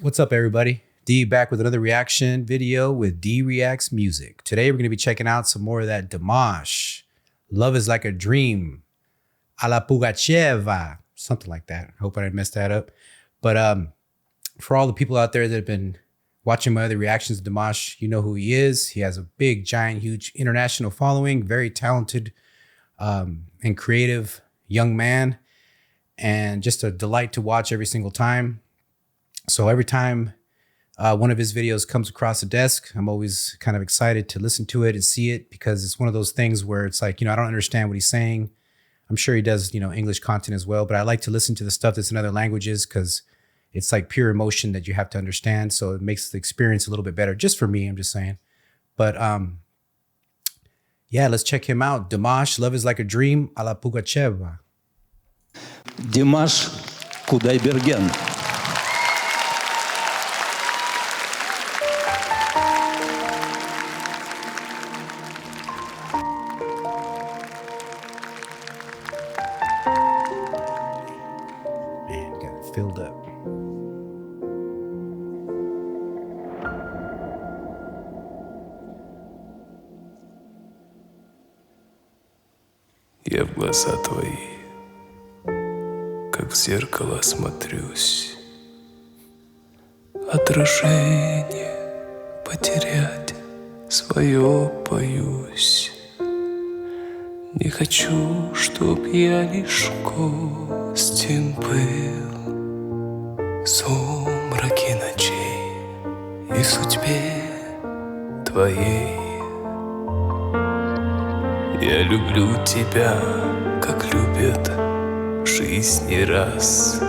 What's up, everybody? D back with another reaction video with D Reacts Music. Today we're going to be checking out some more of that Dimash. Love is like a dream. A la Pugacheva. Something like that. I hope I didn't mess that up. But for all the people out there that have been watching my other reactions to Dimash, you know who he is. He has a big, giant, huge international following. Very talented and creative young man. And just a delight to watch every single time. So every time one of his videos comes across the desk, I'm always kind of excited to listen to it and see it, because it's one of those things where it's like, I don't understand what he's saying. I'm sure he does, English content as well, but I like to listen to the stuff that's in other languages because it's like pure emotion that you have to understand. So it makes the experience a little bit better, just for me, I'm just saying. But yeah, let's check him out. Dimash, Love is like a dream, a la Pugacheva. Dimash, kudaibergen. Man, got it filled up. Я в глаза твои, как в зеркало смотрюсь. Отражение потерять свое боюсь. Не хочу, чтоб я лишь гостем был в сумраке ночей и судьбе твоей. Я люблю тебя, как любят в жизни раз.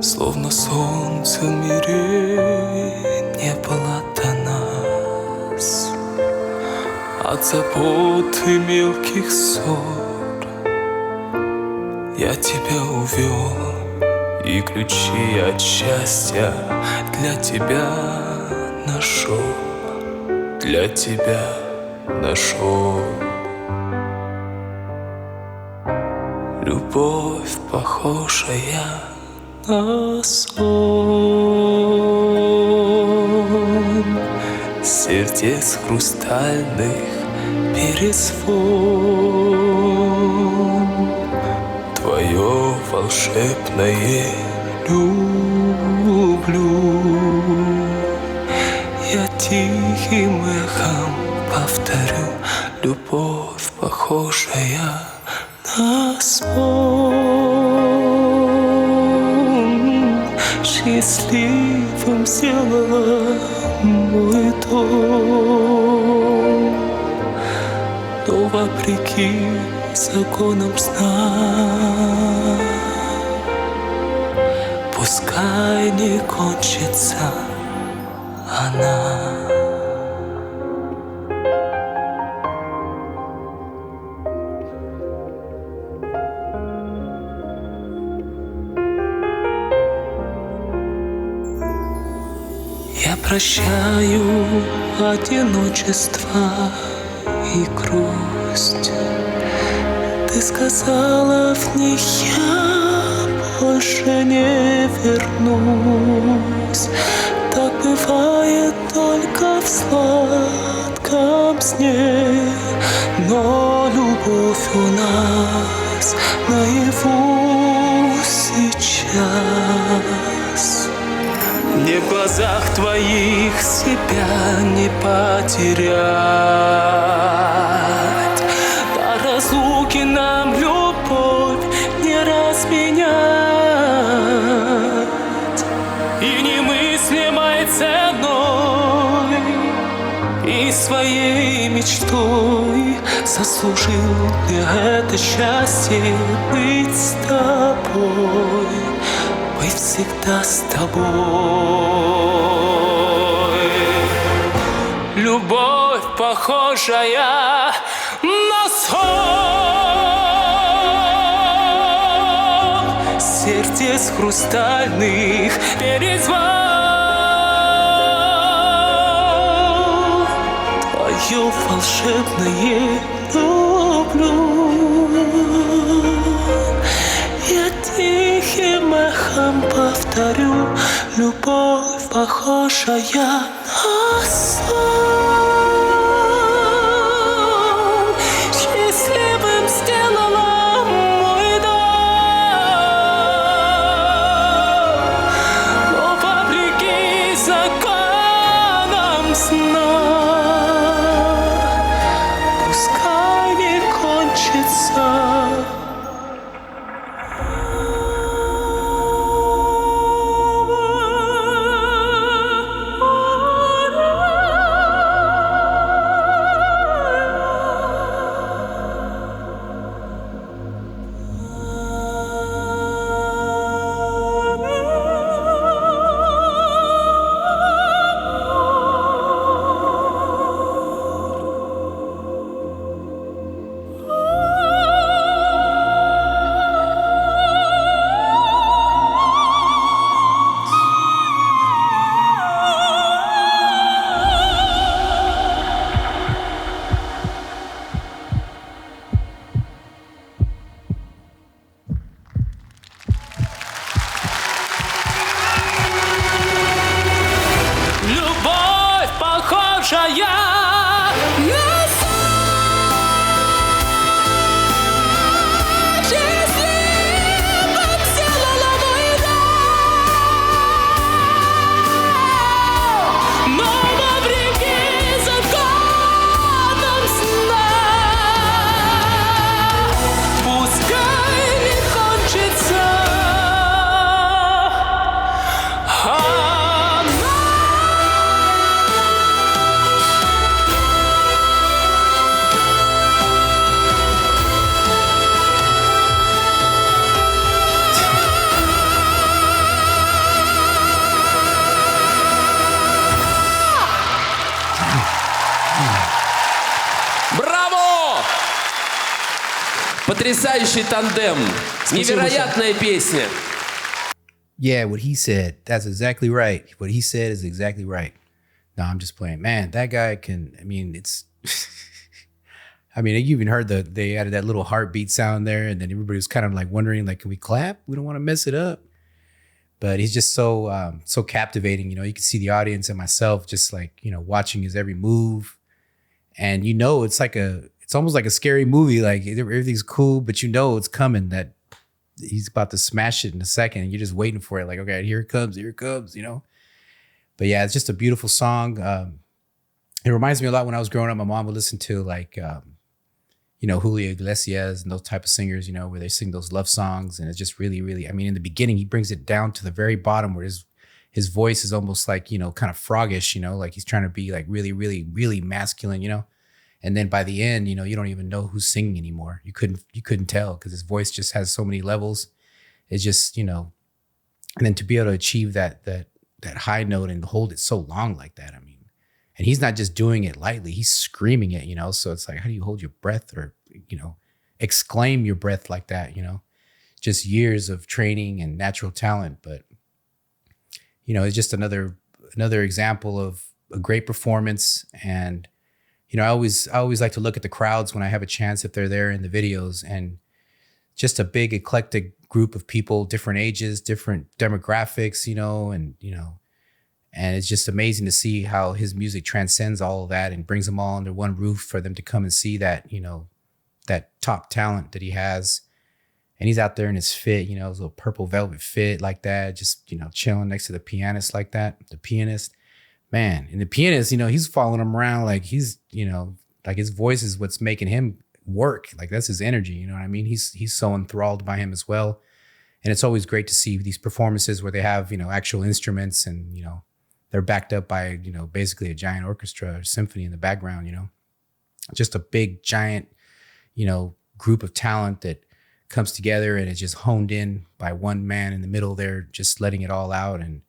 Словно солнце в мире не было до нас. От забот и мелких ссор я тебя увел, и ключи от счастья для тебя нашел, для тебя нашел. Любовь, похожая на сон, сердец хрустальных перезвон. Твое волшебное люблю я тихим эхом повторю. Любовь, похожая на сон, счастливым сделала мой дом. Но вопреки законам сна, пускай не кончится она. Я прощаю одиночество и грусть. Ты сказала в них, я больше не вернусь. Так бывает только в сладком сне, но любовь у нас наяву сейчас. Мне в глазах твоих себя не потерять. До разлуки нам любовь не разменять. И немыслимой ценой, и своей мечтой заслужил я это счастье быть с тобой. Быть всегда с тобой. Любовь, похожая на сон, сердец хрустальных перезвон. Твое волшебное люблю я тихим эхом повторю. любовь, похожая на сон. Счастливым сделала мой дом, но вопреки законам сна, пускай не кончится. Любовь, похожая на сон, счастливым сделала мой дом, но вопреки законам сна, пускай не кончится. Браво! Потрясающий тандем. Невероятная песня. Yeah, what he said, that's exactly right. What he said is exactly right. No, I'm just playing. Man, that guy can, I mean, it's, I mean, you even heard they added that little heartbeat sound there, and then everybody was kind of like wondering, like, can we clap? We don't want to mess it up. But he's just so so captivating. You know, you can see the audience and myself just like, you know, watching his every move. And you know, it's almost like a scary movie. Like everything's cool, but you know it's coming, that he's about to smash it in a second, and you're just waiting for it. Like, okay, here it comes, you know. But yeah, it's just a beautiful song. It reminds me a lot when I was growing up. My mom would listen to like, you know, Julio Iglesias and those type of singers, you know, where they sing those love songs, and it's just really, really. I mean, in the beginning, he brings it down to the very bottom where his voice is almost like, you know, kind of froggish, you know, like he's trying to be like really, really, really masculine, you know. And then by the end, you know, you don't even know who's singing anymore. You couldn't tell because his voice just has so many levels. It's just, you know, and then to be able to achieve that high note and hold it so long like that, I mean, and he's not just doing it lightly, he's screaming it, you know. So it's like, how do you hold your breath or, you know, exclaim your breath like that, you know? Just years of training and natural talent. But, you know, it's just another example of a great performance. And, you know, I always like to look at the crowds when I have a chance, if they're there in the videos, and just a big eclectic group of people, different ages, different demographics, you know, and it's just amazing to see how his music transcends all of that and brings them all under one roof for them to come and see that, you know, that top talent that he has. And he's out there in his fit, you know, his little purple velvet fit like that, just, you know, chilling next to the pianist like that, the pianist. Man, and the pianist, you know, he's following him around like he's, you know, like his voice is what's making him work. Like that's his energy, you know what I mean? He's so enthralled by him as well. And it's always great to see these performances where they have, you know, actual instruments and, you know, they're backed up by, you know, basically a giant orchestra or symphony in the background, you know. Just a big, giant, you know, group of talent that comes together and is just honed in by one man in the middle there, just letting it all out. And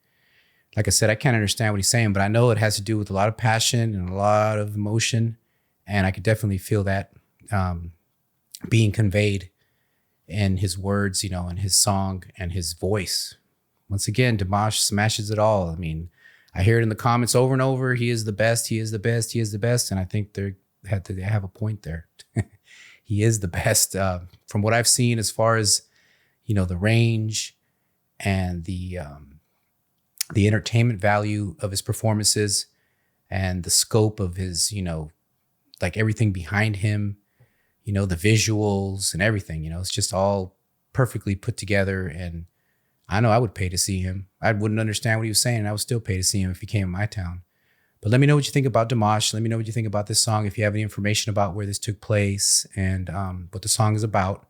like I said, I can't understand what he's saying, but I know it has to do with a lot of passion and a lot of emotion. And I could definitely feel that being conveyed in his words, you know, and his song and his voice. Once again, Dimash smashes it all. I mean, I hear it in the comments over and over. He is the best. He is the best. He is the best. And I think they have a point there. He is the best from what I've seen as far as, you know, the range and the the entertainment value of his performances and the scope of his, like everything behind him, the visuals and everything, it's just all perfectly put together. And I know I would pay to see him. I wouldn't understand what he was saying, and I would still pay to see him if he came to my town. But let me know what you think about Dimash. Let me know what you think about this song. If you have any information about where this took place and what the song is about.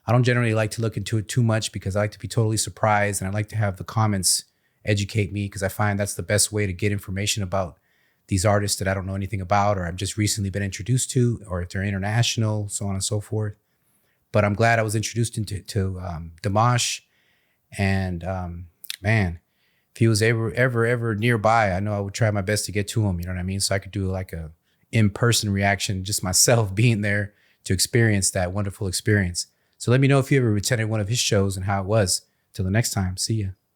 I don't generally like to look into it too much because I like to be totally surprised, and I like to have the comments educate me because I find that's the best way to get information about these artists that I don't know anything about or I've just recently been introduced to, or if they're international, so on and so forth. But I'm glad I was introduced to Dimash. And man, if he was ever nearby, I know I would try my best to get to him. You know what I mean? So I could do like a in-person reaction, just myself being there to experience that wonderful experience. So let me know if you ever attended one of his shows and how it was. Till the next time, see ya.